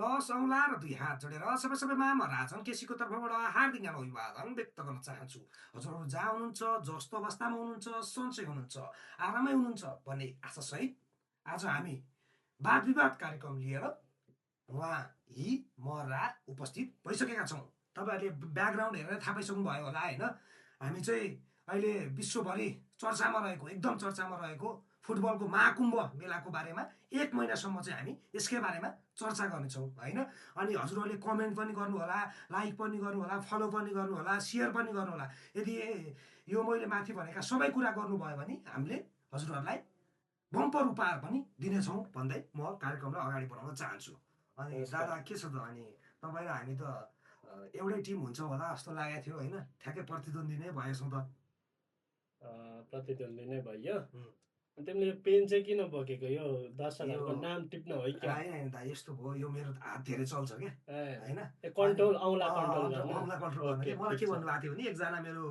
10 औँला र 2 हात जोडेर सबैमा म राजन केसीको तर्फबाट हार्दिक अभिवादन व्यक्त गर्न चाहन्छु। हजुरहरू जहाँ हुनुहुन्छ, जस्तो अवस्थामा हुनुहुन्छ, सन्चै हुनुहुन्छ, आरामै हुनुहुन्छ भन्ने आशासहित आज हामी वाद विवाद कार्यक्रम लिएर उहाँ म उपस्थित भइसकेका छौँ। तपाईँहरूले ब्याकग्राउन्ड हेरेर थाहा पाइसक्नु भयो होला होइन। हामी चाहिँ अहिले विश्वभरि चर्चामा रहेको एकदम चर्चामा रहेको फुटबलको महाकुम्भ मेलाको बारेमा 1 महिनासम्म चाहिँ हामी यसकै बारेमा चर्चा गर्नेछौँ होइन। अनि हजुरहरूले कमेन्ट पनि गर्नुहोला, लाइक पनि गर्नुहोला, फलो पनि गर्नुहोला, सेयर पनि गर्नुहोला। यदि यो मैले माथि भनेका सबै कुरा गर्नुभयो भने हामीले हजुरहरूलाई बम्पर उपहार पनि दिनेछौँ भन्दै म कार्यक्रमलाई अगाडि बढाउन चाहन्छु। अनि दादा के छ त? अनि तपाईँ र हामी त एउटै टिम हुन्छ होला जस्तो लागेको थियो होइन। ठ्याक्कै प्रतिद्वन्दी नै भएछौँ त। प्रतिद्वन्दी नै भयो। तिमीले यो पेन चाहिँ किन बोकेको? यो दर्शकहरूको नाम टिप्न हो कि? होइन दा, यस्तो भयो, यो मेरो हात धेरै चल्छ क्या होइन। कन्ट्रोल औँला कन्ट्रोल गर्न मलाई के भन्नुभएको थियो भने एकजना मेरो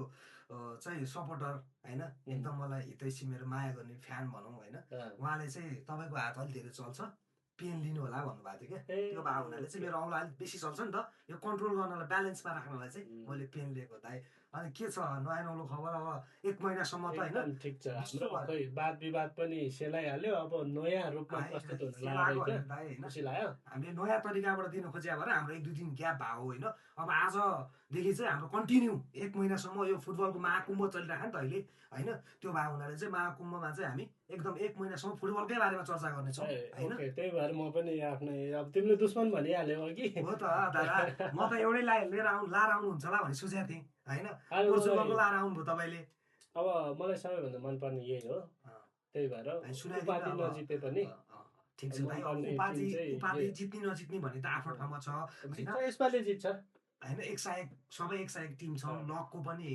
चाहिँ सपोर्टर होइन, एकदम मलाई हितैषी, मेरो माया गर्ने फ्यान भनौँ होइन, उहाँले चाहिँ तपाईँको हात अलिक धेरै चल्छ, पेन लिनु होला भन्नुभएको थियो क्या। त्यो भएको हुनाले चाहिँ मेरो औँला अलिक बेसी चल्छ नि त, यो कन्ट्रोल गर्नलाई, ब्यालेन्समा राख्नलाई चाहिँ मैले पेन लिएको दाइ। अनि के छ नयाँ नौलो खबर? अब 1 महिनासम्म त होइन ठिक छ। हाम्रो खै वाद विवाद पनि सेलाइहाल्यो, अब नयाँ रूपमा प्रस्तुत हुन लाग्यो दाइ होइन। हामीले नयाँ तरिकाबाट दिन खोज्या भएर हाम्रो 1-2 दिन ग्याप भयो होइन। अब आजदेखि चाहिँ हाम्रो कन्टिन्यू 1 महिनासम्म यो फुटबलको महाकुम्भ चलिरहेको नि त अहिले होइन। त्यो भएको हुनाले चाहिँ महाकुम्भमा चाहिँ हामी एकदम 1 महिनासम्म फुटबलकै बारेमा चर्चा गर्नेछौँ होइन। त्यही भएर म पनि आफ्नै, अब तिमीले दुश्मन भनिहाल्यौ कि हो त दादा। म त एउटै लाएर आउनुहुन्छ होला भन्ने सोचेको थिएँ होइन। पोर्चुगलको लाएर आउनुभयो तपाईँले। अब मलाई सबैभन्दा मनपर्ने यही हो, त्यही भएर उपाधि नजिते पनि ठिक छ भाइ। उपाधि जित्ने नजित्ने भन्ने त आफ्नो ठाउँमा छ होइन। यसपालि जित्छ होइन। सबै एक सय 1 टिम छ, लकको पनि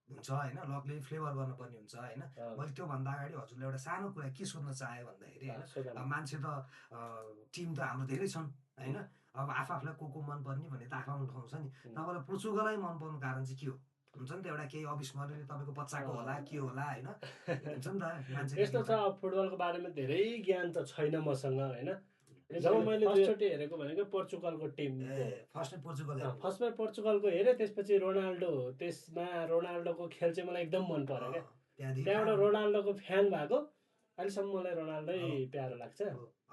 हुन्छ होइन, लकले फ्लेभर गर्नुपर्ने हुन्छ होइन। मैले त्योभन्दा अगाडि हजुरले एउटा सानो कुरा के सोध्न चाहेँ भन्दाखेरि होइन, मान्छे त टिम त हाम्रो धेरै छन् होइन। अब आफूलाई को मनपर्ने भन्ने त आफ्नो ठाउँ छ नि। तपाईँलाई पोर्चुगलै मन पर्नु कारण चाहिँ के हो? हुन्छ नि त एउटा केही अविस्मरणीय तपाईँको बच्चाको होला, के होला होइन, हुन्छ नि त मान्छे। यस्तो छ, फुटबलको बारेमा धेरै ज्ञान त छैन मसँग होइन। जब मैले फर्स्टचोटि हेरेको भनेको पोर्चुगलको टिम, फर्स्टमा पोर्चुगलको हेरेँ, त्यसपछि रोनाल्डो, त्यसमा रोनाल्डोको खेल चाहिँ मलाई एकदम मन पर्यो क्या। त्यहाँबाट रोनाल्डोको फ्यान भएको, अहिलेसम्म मलाई रोनाल्डै प्यारो लाग्छ।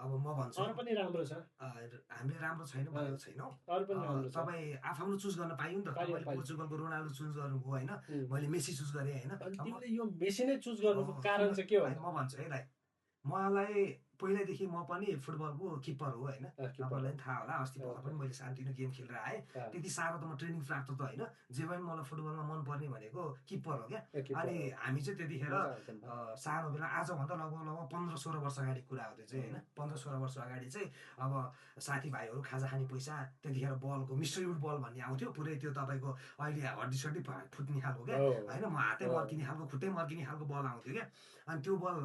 अब म भन्छु, अरू पनि राम्रो छ, हामीले राम्रो छैन भनेको छैनौँ, अरू पनि राम्रो छ। तपाईँ आफ्नो चुज गर्न पाइयो नि त। तपाईँले पोर्चुगलको रोनाल्डो चुज गर्नुभयो होइन, मैले मेसी चुज गरेँ होइन। तिमीले यो मेसी नै चुज गर्नुको कारण चाहिँ के हो? म भन्छु है दाइ, मलाई पहिल्यैदेखि म पनि फुटबलको किपर हो होइन। तपाईँलाई पनि थाहा होला, अस्ति भर्खर पनि मैले सानोतिनो गेम खेलेर आएँ। त्यति साह्रो त म ट्रेनिङ प्राप्त त होइन, जे पनि मलाई फुटबलमा मनपर्ने भनेको किपर हो क्या। अनि हामी चाहिँ त्यतिखेर सानो बेला, आजभन्दा लगभग 15-16 वर्ष अगाडि कुरा हो त्यो चाहिँ होइन। 15-16 वर्ष अगाडि चाहिँ अब साथीभाइहरू खाजा खाने पैसा, त्यतिखेर बलको मिस्टर युड बल भन्ने आउँथ्यो, पुरै त्यो तपाईँको अहिले हड्डी फुट्ने खालको क्या होइन, म हातै मर्किने खालको, खुट्टै मर्किने खालको बल आउँथ्यो क्या। अनि त्यो बल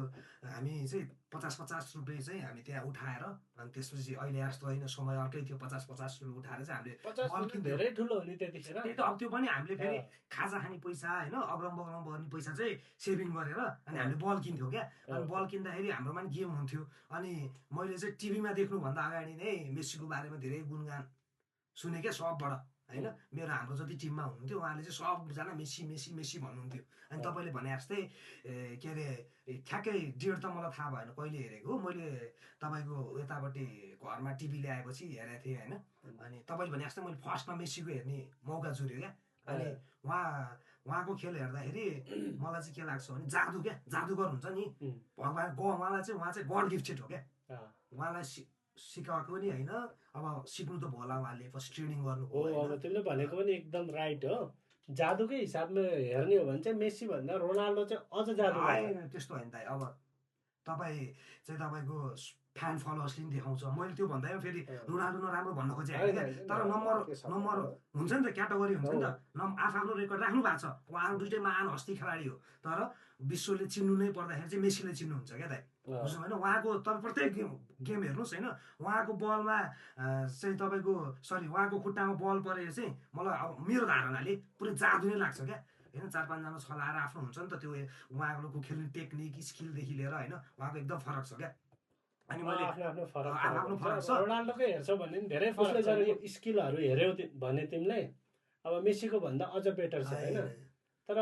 हामी चाहिँ 50-50 रुपियाँ चाहिँ हामी त्यहाँ उठाएर, अनि त्यसपछि अहिले जस्तो होइन, समय अर्कै थियो, 50-50 रुपियाँ उठाएर चाहिँ हामीले बल किन्थ्यो। धेरै ठुलो हो नि त्यतिखेर। त्यही त, अब त्यो पनि हामीले फेरि खाजा खाने पैसा होइन, अग्रम बग्रम गर्ने पैसा चाहिँ सेभिङ गरेर अनि हामीले बल किन्थ्यौँ क्या। अनि बल किन्दाखेरि हाम्रोमा पनि गेम हुन्थ्यो। अनि मैले चाहिँ टिभीमा देख्नुभन्दा अगाडि नै मेसीको बारेमा धेरै गुणगान सुने क्या सबबाट होइन। मेरो हाम्रो जति टिममा हुनुहुन्थ्यो उहाँले चाहिँ सबजना मेसी मेसी मेसी भन्नुहुन्थ्यो। अनि तपाईँले भने जस्तै के अरे ठ्याक्कै डेट त मलाई थाहा भएन कहिले हेरेको, मैले तपाईँको यतापट्टि घरमा टिभी ल्याएपछि हेरेको थिएँ होइन। अनि तपाईँले भने जस्तै मैले फर्स्टमा मेसीको हेर्ने मौका जुऱ्यो क्या। अनि उहाँको खेल हेर्दाखेरि मलाई चाहिँ के लाग्छ भने जादु क्या, जादुगर हुन्छ नि भगवान्, उहाँलाई चाहिँ उहाँ चाहिँ गड गिफ्टेड हो क्या। उहाँलाई सिकाएको पनि होइन, अब सिक्नु त भयो होला, उहाँले पछि ट्रेनिङ गर्नु हो। अब तिमीले भनेको पनि एकदम राइट हो। जादुकै हिसाबले हेर्ने हो भने चाहिँ मेसी भन्दा रोनाल्डो चाहिँ अझ जादु होइन। त्यस्तो होइन दाइ, अब तपाईँ चाहिँ तपाईँको फ्यान फलोवर्सले पनि देखाउँछ। मैले त्यो भन्दा फेरि रोनाल्डो नराम्रो भन्न खोजेँ होइन, तर नम्बर हुन्छ नि त, क्याटेगोरी हुन्छ नि त। आफ्नो रेकर्ड राख्नु भएको छ। उहाँहरू दुइटै महान हस्ती खेलाडी हो, तर विश्वले चिन्नु नै पर्दाखेरि चाहिँ मेसीले चिन्नुहुन्छ क्या दाइ, बुझ्नु होइन। उहाँको तपाईँ प्रत्येक गेम हेर्नुहोस् होइन, उहाँको बलमा चाहिँ तपाईँको उहाँको खुट्टामा बल परेर चाहिँ मलाई अब मेरो धारणाले पुरै जादु नै लाग्छ क्या होइन। 4-5 जना छलाएर आफ्नो हुन्छ नि त त्यो उहाँको खेल्ने टेक्निक स्किलदेखि लिएर होइन, उहाँको एकदम फरक छ क्या। अनि मैले आफ्नो फरक आफ्नो फरक छ। रोनाल्डोकै हेर्छौ भने नि धेरै फरक छ नि स्किलहरू हेर्यौ भने तिमीले अब मेसीको भन्दा अझ बेटर छ हैन तर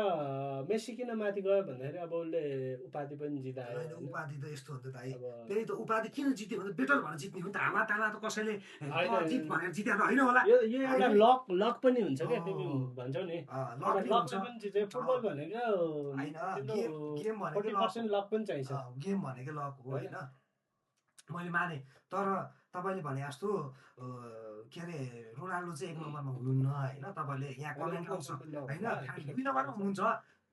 मेसी किन माथि गयो भन्दाखेरि अब उसले उपाधि पनि जितायो उपाधि त यस्तो हो नि त भाइ त्यही त उपाधि किन जित्यो भने बेटर भनेर जित्ने हो नि त हावा ताला त कसैले जित भनेर जितेको होइन होला यो एउटा लक पनि हुन्छ क्या तिमी भन्छौ नि लकले पनि जित्यो फुटबल भनेको गेम भनेको 40% लक पनि चाहिन्छ गेम भनेको लक हो होइन मैले माने तर तपाईँले भने जस्तो के अरे रोनाल्डो चाहिँ 1 नम्बरमा हुनुहुन्न होइन तपाईँले यहाँ कमेन्ट आउँछ होइन 2 नम्बरमा हुनुहुन्छ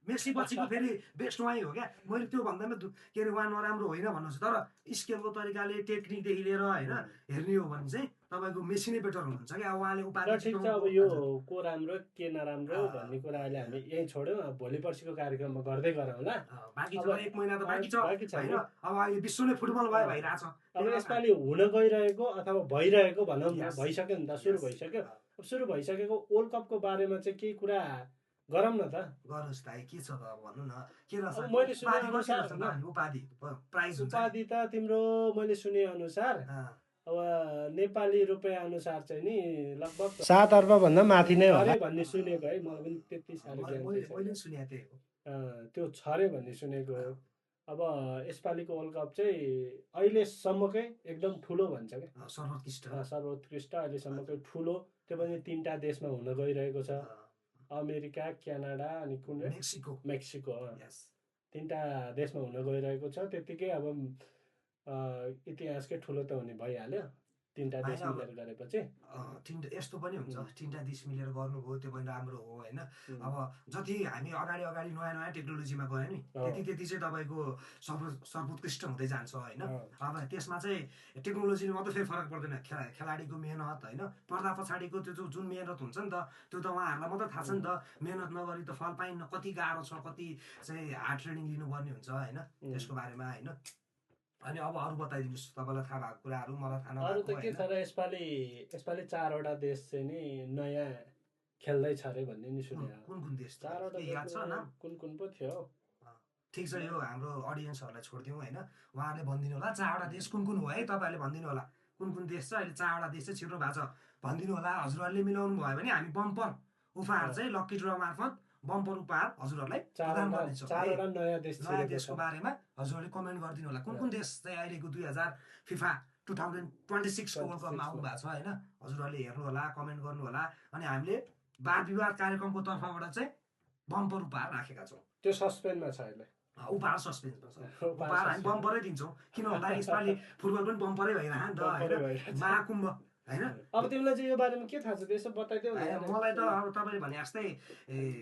मेसी पछिको फेरि बेस्ट उहाँ हो क्या मैले त्यो भन्दामा के अरे उहाँ नराम्रो होइन भन्नुहोस् तर स्केलको तरिकाले टेक्निकदेखि लिएर होइन हेर्ने हो भने चाहिँ तपाईँको मेसी नै बेटर हुनुहुन्छ क्या उहाँले उपाधि ठिक छ अब यो को राम्रो के नराम्रो भन्ने कुरा अहिले हामी यही छोड्यौँ अब भोलि पर्सिको कार्यक्रममा गर्दै गरौँ होला बाँकी छ 1 महिना त बाँकी छ होइन अब अहिले विश्व नै फुटबल भइरहेछ अब यसपालि हुन गइरहेको अथवा भइरहेको भनौँ न भइसक्यो नि त सुरु भइसक्यो सुरु भइसकेको वर्ल्ड कपको बारेमा चाहिँ केही कुरा गरौँ न त गर्नुहोस् त के छ त भन्नु न के रहेछ मैले सुने अनुसार उपाधि प्राइज उपाधि त तिम्रो मैले सुने अनुसार अब नेपाली रुपियाँ अनुसार चाहिँ नि लगभग 7 अर्ब भन्दा माथि नै हो भन्ने सुनेको है मलाई पनि त्यति साह्रो मैले सुने त्यही हो त्यो छ रे भन्ने सुनेको हो अब यसपालिको वर्ल्ड कप चाहिँ अहिलेसम्मकै एकदम ठुलो भन्छ क्या सर्वोत्कृष्ट अहिलेसम्मकै ठुलो त्यो पनि 3टा देशमा हुन गइरहेको छ अमेरिका क्यानाडा अनि कुन मेक्सिको 3टा देशमा हुन गइरहेको छ त्यतिकै अब इतिहासकै ठुलो त हुने भइहाल्यो 3टा देश मिलेर गरेपछि यस्तो पनि हुन्छ 3टा देश मिलेर गर्नुभयो त्यो पनि राम्रो हो होइन अब जति हामी अगाडि नयाँ टेक्नोलोजीमा गयो नि त्यति चाहिँ तपाईँको सर्वोत्कृष्ट हुँदै जान्छ होइन अब त्यसमा चाहिँ टेक्नोलोजीले मात्रै फेरि फरक पर्दैन खेलाडीको मेहनत होइन पर्दा पछाडिको त्यो जुन मेहनत हुन्छ नि त त्यो त उहाँहरूलाई मात्रै थाहा छ नि त मेहनत नगरी त फल पाइन्न कति गाह्रो छ कति चाहिँ हार्ड ट्रेनिङ लिनुपर्ने हुन्छ होइन त्यसको बारेमा होइन अनि अब अरू बताइदिनुहोस् तपाईँलाई थाहा भएको कुराहरू मलाई थाहा नभएको अरू त के छ र यसपालि 4वटा देश चाहिँ नि नयाँ खेल्दै छ रे भन्ने नि सुने कुन देश 4वटा याद छ नाम कुन पो थियो ठिक छ यो हाम्रो अडियन्सहरूलाई छोडिदिउँ होइन उहाँहरूले भनिदिनु होला 4वटा देश कुन हो है तपाईँहरूले भनिदिनु होला कुन देश छ अहिले 4वटा देश चाहिँ छिटो भएको छ भनिदिनु होला हजुरहरूले मिलाउनु भयो भने हामी बम्पर उपहार चाहिँ लकी ड्र मार्फत बम्पर उपहार हजुरहरूलाई प्रदान गर्नेछौँ नयाँ देशको बारेमा हजुरहरूले कमेन्ट गरिदिनु होला कुन देश चाहिँ अहिलेको 2000 FIFA 2026 को वर्ल्ड कपमा आउनु भएको छ होइन हजुरहरूले हेर्नु होला कमेन्ट गर्नु होला अनि हामीले वाद विवाद कार्यक्रमको तर्फबाट चाहिँ बम्पर उपहार राखेका छौँ त्यो सस्पेन्डमा छ अहिले उपहार सस्पेन्समा छ उपहार हामी बम्परै दिन्छौँ किन भन्दा यसपालि फुटबल पनि बम्परै भइरह नि त महाकुम्भ होइन अब तिमीलाई चाहिँ यो बारेमा के थाहा छ त्यसो बताइदेऊ मलाई त अब तपाईँले भने जस्तै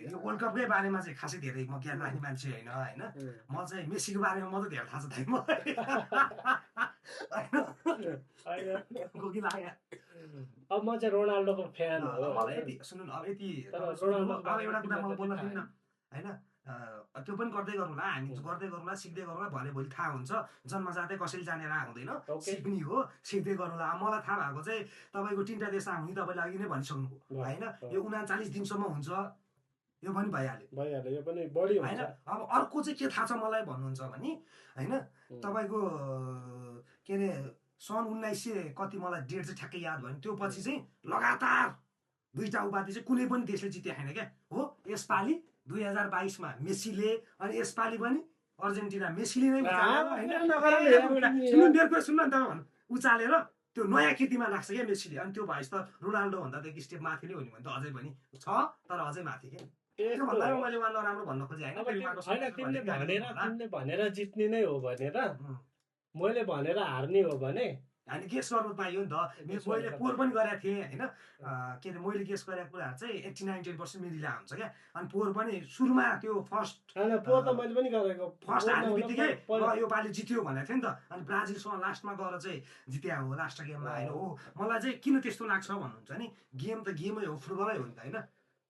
यो वर्ल्ड कपकै बारेमा चाहिँ खासै धेरै म ज्ञान राख्ने मान्छे होइन म चाहिँ मेसीको बारेमा मात्रै धेरै थाहा छ मलाई अब म चाहिँ रोनाल्डोको फ्यान हो सुन्नु न अब यति अब एउटा कुरा मलाई बोल्न दिनु न होइन त्यो पनि गर्दै गरौँला हामी गर्दै गरौँला सिक्दै गरौँला भोलि थाहा हुन्छ जन्मजातै कसैले जानेर हुँदैन सिक्ने हो सिक्दै गरौँला मलाई थाहा भएको चाहिँ तपाईँको 3टा देश आउने तपाईँले अघि नै भनिसक्नुभयो होइन यो 39 दिनसम्म हुन्छ यो पनि भइहाल्यो यो पनि बढी होइन अब अर्को चाहिँ के थाहा छ मलाई भन्नुहुन्छ भने होइन तपाईँको के अरे सन् 1900 कति मलाई डेट चाहिँ ठ्याक्कै याद भयो त्यो पछि चाहिँ लगातार 2टा उपाधि चाहिँ कुनै पनि देशले जिते छैन क्या हो यसपालि 2022 मा मेसीले अनि यसपालि पनि अर्जेन्टिना मेसीले नै सुन्नु नि त उचालेर त्यो नयाँ कृतिमा लाग्छ क्या मेसीले अनि त्यो भएपछि त रोनाल्डो भन्दा त एक स्टेप माथि नै हो नि भने त अझै पनि छ तर अझै माथि क्या त्यो भन्दा मैले उहाँ नराम्रो भन्न खोजेँ तिमीले भनेर जित्ने नै हो भनेर मैले भनेर हार्ने हो भने हामी गेस गर्नु पाइयो नि त मैले पोल पनि गरेको थिएँ होइन के अरे मैले गेस गरेको कुराहरू चाहिँ 89-10% मिलिरहेको हुन्छ क्या अनि पोल पनि सुरुमा त्यो फर्स्ट हाल्ने बित्तिकै यो पालि जित्यो भनेको थियो नि त अनि ब्राजिलसँग लास्टमा गएर चाहिँ जित्या हो लास्ट गेममा होइन हो मलाई चाहिँ किन त्यस्तो लाग्छ भन्नुहुन्छ नि गेम त गेमै हो फुटबलै हो नि त होइन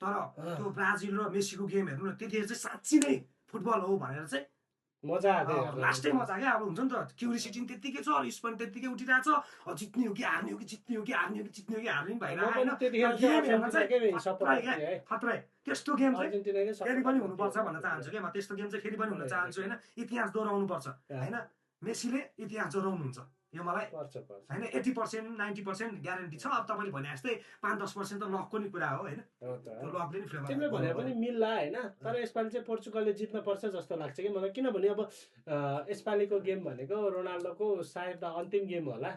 तर त्यो ब्राजिल र मेसीको गेम हेर्नु न त्यतिखेर चाहिँ साँच्ची नै फुटबल हो भनेर चाहिँ मजा लास्टै मजा क्या अब हुन्छ नि त क्युरियोसिटी त्यतिकै छ रिस पनि त्यतिकै उठिरहेको छ जित्ने हो कि हार्ने हो कि जित्ने हो कि हार्ने हो कि जित्ने हो कि हार्ने खत्रै त्यस्तो गेम चाहिँ फेरि पनि हुनुपर्छ भन्न चाहन्छु क्या म त्यस्तो गेम चाहिँ फेरि पनि हुन चाहन्छु होइन इतिहास दोहोऱ्याउनु पर्छ होइन मेसीले इतिहास दोहोऱ्याउनुहुन्छ यो मलाई होइन 80% 90% ग्यारेन्टी छ। अब तपाईँले भने जस्तै 5-10% त लकको नि कुरा हो होइन, त्यो लकले नि फेभर तिमीले भने पनि मिल्ला होइन। तर यसपालि चाहिँ पोर्चुगलले जित्न पर्छ जस्तो लाग्छ कि मलाई, किनभने अब यसपालिको गेम भनेको रोनाल्डोको सायद अन्तिम गेम होला।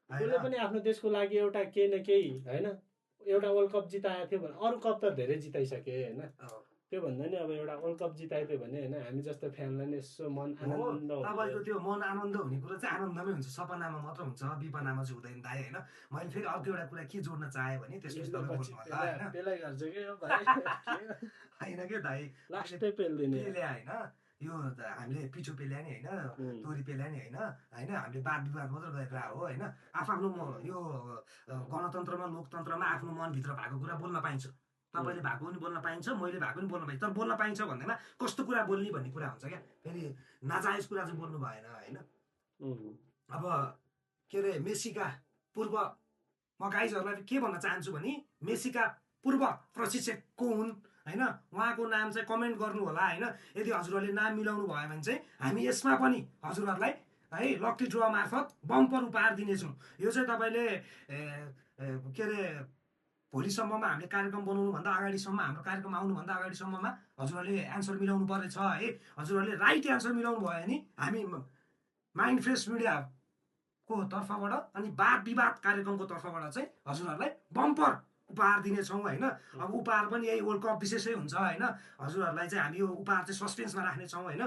उसले पनि आफ्नो देशको लागि एउटा केही न केही होइन, एउटा वर्ल्ड कप जिताएको थियो भने, अरू कप त धेरै जिताइसके होइन, त्यो भन्दा नि अब एउटा वर्ल्ड कप जिताइदियो भने होइन हामी जस्तो फ्यानलाई नि यसो मन आनन्द हुन्छ। तपाईँको त्यो मन आनन्द हुने कुरा चाहिँ आनन्दमै हुन्छ, सपनामा मात्र हुन्छ, विपनामा चाहिँ हुँदैन दाइ होइन। मैले फेरि अर्को एउटा कुरा के जोड्न चाहेँ भने त्यसपछि त्यसलाई गर्छ कि होइन के दाइ, लास्टै पेल्दिने पेल्या होइन, यो हामीले पिठो पेल्या नि होइन, तोरी पेल्या नि होइन, हामीले वाद विवाद मात्र गरेर हो होइन। आफ्नो यो गणतन्त्रमा लोकतन्त्रमा आफ्नो मनभित्र भएको कुरा बोल्न पाइन्छ। तपाईँले भएको पनि बोल्न पाइन्छ, मैले भएको पनि बोल्न पाइन्छ। तर बोल्न पाइन्छ भन्दैमा कस्तो कुरा बोल्ने भन्ने कुरा हुन्छ क्या, फेरि नाजायज कुरा चाहिँ बोल्नु भएन होइन। अब के अरे मेसीका पूर्व, म गाइजहरूलाई के भन्न चाहन्छु भने मेसीका पूर्व प्रशिक्षक को हुन् होइन, उहाँको नाम चाहिँ कमेन्ट गर्नु होला होइन। यदि हजुरहरूले नाम मिलाउनु भयो भने चाहिँ हामी यसमा पनि हजुरहरूलाई है लकी ड्र मार्फत बम्पर उपहार दिनेछौँ। यो चाहिँ तपाईँले के अरे भोलिसम्ममा हामीले कार्यक्रम बनाउनुभन्दा अगाडिसम्म, हाम्रो कार्यक्रम आउनुभन्दा अगाडिसम्ममा हजुरहरूले एन्सर मिलाउनु पर्नेछ है। हजुरहरूले राइट एन्सर मिलाउनु भयो भने हामी माइन्ड फ्रेस मिडियाको तर्फबाट अनि वाद विवाद कार्यक्रमको तर्फबाट चाहिँ हजुरहरूलाई बम्पर उपहार दिनेछौँ होइन। अब उपहार पनि यही वर्ल्ड कप विशेषै हुन्छ होइन। हजुरहरूलाई चाहिँ हामी यो उपहार चाहिँ सस्पेन्समा राख्नेछौँ होइन।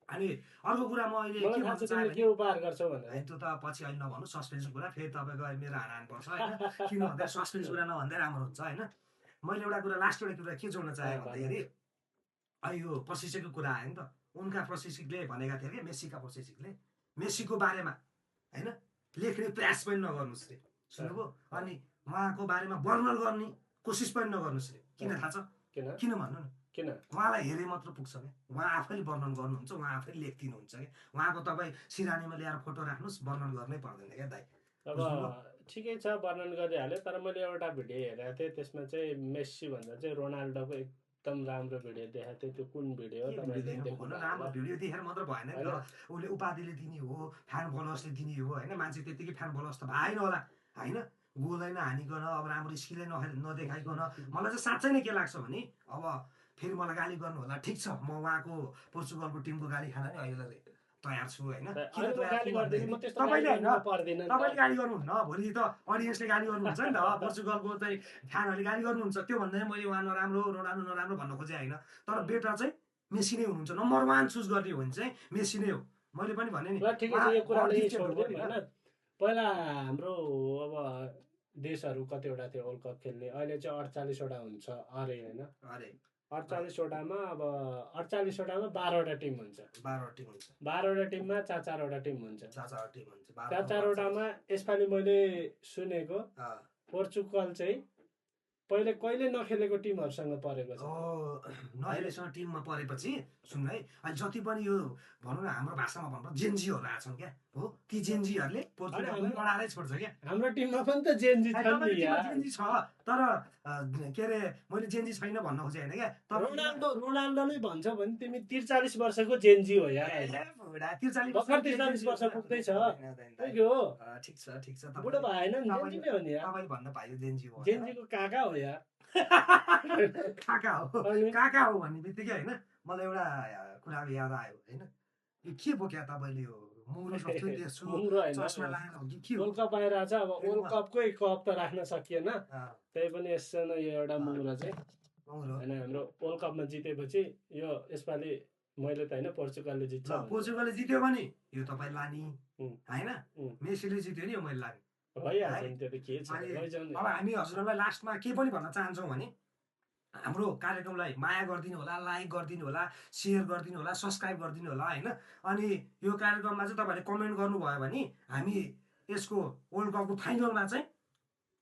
अनि अर्को कुरा म अहिले के भन्न चाहेँ के उपहार गर्छौ भने त्यो त पछि अहिले नभन्नु, सस्पेन्सको कुरा फेरि तपाईँको मेरो हान पर्छ होइन। किन भन्दा सस्पेन्स कुरा नभन्दै राम्रो हुन्छ होइन। मैले एउटा कुरा लास्ट एउटा कुरा के जोड्न चाहेँ भन्दाखेरि यो प्रशिक्षकको कुरा आयो नि त, उनका प्रशिक्षकले भनेका थिए कि मेसीका प्रशिक्षकले मेसीको बारेमा होइन लेख्ने प्रयास पनि नगर्नुहोस् रे, सुन्नुभयो। अनि उहाँको बारेमा वर्णन गर्ने कोसिस पनि नगर्नुहोस् रे। किन थाहा छ? किन भन्नु न, किन? उहाँलाई हेरे मात्र पुग्छ क्या, उहाँ आफैले वर्णन गर्नुहुन्छ, उहाँ आफैले लेखिदिनुहुन्छ क्या। उहाँको तपाईँ सिरानीमा ल्याएर फोटो राख्नुहोस्, वर्णन गर्नै पर्दैन क्या दाइ। अब ठिकै छ वर्णन गरिहाल्यो, तर मैले एउटा भिडियो हेरेको थिएँ, त्यसमा चाहिँ मेस्सी भन्दा चाहिँ रोनाल्डोको एकदम राम्रो भिडियो देखाएको थियो। त्यो कुन भिडियो हो? राम्रो भिडियो देखेर मात्र भएन नि त, उसले उपाधिले दिने हो, फ्यान फलोवर्सले दिने हो होइन। मान्छे त्यतिकै फ्यान फलोवर्स त भएन होला होइन। गोलै नहानिकन अब राम्रो स्किलै नदेखाइकन मलाई चाहिँ साँच्चै नै के लाग्छ भने अब फेरि मलाई गाली गर्नु होला, ठिक छ, म उहाँको पोर्चुगलको टिमको गाली खान नि अहिले तयार छु होइन। तपाईँले गाली गर्नुहुन्न, भोलि त अडियन्सले गाली गर्नुहुन्छ नि त, पोर्चुगलको चाहिँ फ्यानहरूले गाली गर्नुहुन्छ। त्यो भन्दा मैले उहाँ नराम्रो रोनाल्डो नराम्रो भन्न खोजेँ होइन। तर बेटर चाहिँ मेसी नै हुनुहुन्छ, नम्बर 1 चुज गर्ने हो भने चाहिँ मेसी नै हो। मैले पनि भने नि पहिला हाम्रो अब देशहरू कतिवटा थियो वर्ल्ड कप खेल्ने, अहिले चाहिँ 48वटा हुन्छ अरे होइन। 48वटामा अब 48वटामा 12वटा टिम हुन्छ, 12वटा टिममा 4-4वटा टिम हुन्छ, 4-4वटामा यसपालि मैले सुनेको पोर्चुगल चाहिँ पहिले कहिले नखेलेको टिमहरूसँग परेको छ। नखेलेसँग टिममा परेपछि सुन है, अहिले जति पनि यो भनौँ न हाम्रो भाषामा भन्नु जेन्जीहरू आएछन् क्या हो, ती जेन्जीहरूले पोर्चुगललाई लडाएरै छोड्छ क्या। हाम्रो टिममा पनि त जेन्जी छ, जेन्जी छ, तर के अरे मैले जेन्जी छैन भन्न खोजेँ होइन क्या। तर रोनाल्डो नै भन्छ भने तिमी 43 वर्षको जेन्जी हो यार, 43 वर्ष पुग्दैछ हो। ठिक छ बुढो भएन नि, जेन्जी नै हो नि यार। तपाईले भन्न पाइयो जेन्जी हो, जेन्जीको काका हो यार। काका हो भन्ने बित्तिकै होइन मलाई एउटा कुरा याद आयो होइन। यो के बोक्या तपाईँले यो मुङ्रो जस्तो देख्छु, चस्मा लगाएर हो कि के हो? वर्ल्ड कप आइरहेछ, अब वर्ल्ड कपकै कप त राख्न सकिएन, त्यही पनि यसो न यो एउटा मुङ्रो चाहिँ होइन। हाम्रो वर्ल्ड कपमा जितेपछि यो यसपालि मैले त होइन पोर्चुगलले जित्छ, पोर्चुगलले जित्यो भने यो तपाईँ लाने होइन, मेसीले जित्यो नि यो मैले लाने भइहाल्छ नि। त्यो त के छ। अब हामी हजुरहरूलाई लास्टमा के पनि भन्न चाहन्छौँ भने हाम्रो कार्यक्रमलाई माया गरिदिनु होला, लाइक गरिदिनु होला, सेयर गरिदिनु होला, सब्सक्राइब गरिदिनु होला होइन। अनि यो कार्यक्रममा चाहिँ तपाईँहरूले कमेन्ट गर्नुभयो भने हामी यसको वर्ल्ड कपको फाइनलमा चाहिँ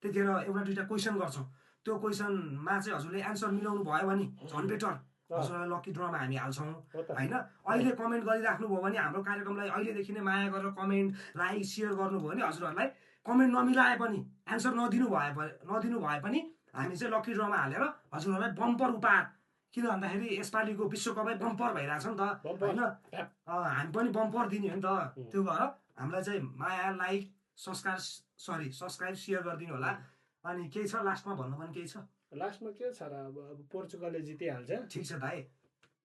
त्यतिखेर एउटा दुईवटा क्वेसन गर्छौँ। त्यो क्वेसनमा चाहिँ हजुरले एन्सर मिलाउनु भयो भने झन् बेटर, हजुरलाई लकी ड्रमा हामी हाल्छौँ होइन। अहिले कमेन्ट गरिराख्नु भयो भने हाम्रो कार्यक्रमलाई अहिलेदेखि नै माया गरेर कमेन्ट लाइक सेयर गर्नुभयो भने हजुरहरूलाई कमेन्ट नमिलाए पनि एन्सर नदिनु भए पनि हामी चाहिँ लकी ड्रमा हालेर हजुरहरूलाई बम्पर उपहार, किन भन्दाखेरि यसपालिको विश्वकपै बम्पर भइरहेछ नि त होइन, हामी पनि बम्पर दिने हो नि त। त्यो भएर हामीलाई चाहिँ माया, लाइक, सब्सक्राइब, सेयर गरिदिनु होला। अनि केही छ लास्टमा भन्नुपर्ने केही छ? लास्टमा के छ र, अब पोर्चुगलले जितिहाल्छ। ठिक छ भाइ,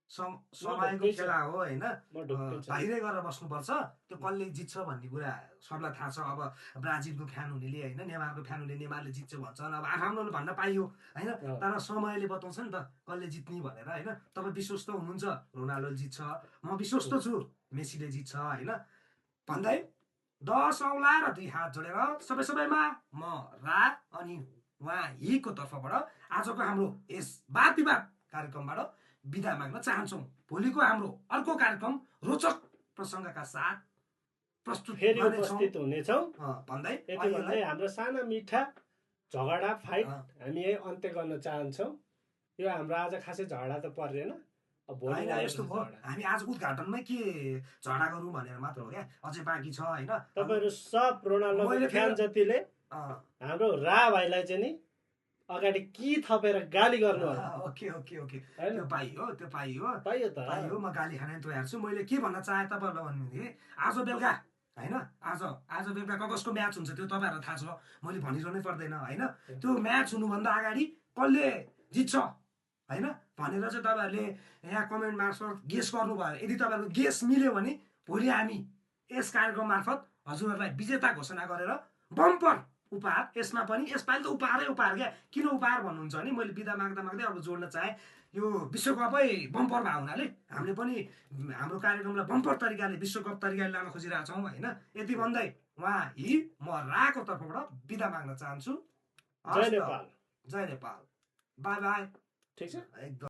समयको खेला हो होइन, बाहिरै गरेर बस्नुपर्छ। त्यो कसले जित्छ भन्ने कुरा सबलाई थाहा छ। अब ब्राजिलको फ्यान हुनेले होइन, नेमारको फ्यान हुने नेमारले जित्छ भन्छन्, अब आफ्नो भन्न पाइयो होइन, तर समयले बताउँछ नि त कसले जित्ने भनेर होइन। तपाईँ विश्वस्त हुनुहुन्छ रोनाल्डो जित्छ, म विश्वस्त छु मेसीले जित्छ होइन भन्दै 10 औँला र 2 हात जोडेर सबैमा म रा अनि उहाँ हिको तर्फबाट आजको हाम्रो यस वाद विवाद कार्यक्रमबाट बिदा माग्न चाहन्छौँ। भोलिको हाम्रो अर्को कार्यक्रम रोचक प्रसङ्गका साथ प्रस्तुत फेरि उपस्थित हुनेछौँ भन्दै यति भन्दै हाम्रो साना मिठा झगडा फाइट हामी यही अन्त्य गर्न चाहन्छौँ। यो हाम्रो आज खासै झगडा त परेन, होइन यस्तो भयो, हामी आज उद्घाटनमै के झगडा गरौँ भनेर मात्र हो क्या, अझै बाँकी छ होइन। तपाईँहरू सब रोनाल्डो फ्यान जतिले हाम्रो रा भाइलाई चाहिँ नि अगाडि के थपेर गाली गर्नु होला। ओके त्यो पाइयो म गाली खाने तयार छु। मैले के भन्न चाहे तपाईँहरूलाई भन्नुहुन्थेँ, आज बेलुका होइन, आज बेलुका कसको म्याच हुन्छ त्यो तपाईँहरूलाई थाहा छ, मैले भनिरहनै पर्दैन होइन। त्यो म्याच हुनुभन्दा अगाडि कसले जित्छ होइन भनेर चाहिँ तपाईँहरूले यहाँ कमेन्ट मार्फत गेस गर्नुभयो। यदि तपाईँहरूको गेस मिल्यो भने भोलि हामी यस कार्यक्रम मार्फत हजुरहरूलाई विजेता घोषणा गरेर बम्पर उपहार, यसमा पनि यसपालि त उपहारै उपहार क्या, किन उपहार भन्नुहुन्छ भने मैले बिदा माग्दै अब जोड्न चाहेँ, यो विश्वकपै बम्पर भएको हुनाले हामीले पनि हाम्रो कार्यक्रमलाई बम्पर तरिकाले विश्वकप तरिकाले लान खोजिरहेको छौँ होइन। यति भन्दै उहाँ म राको तर्फबाट बिदा माग्न चाहन्छु। जय नेपाल, जय नेपाल, बाई बाई। ठिक छ। एकदम।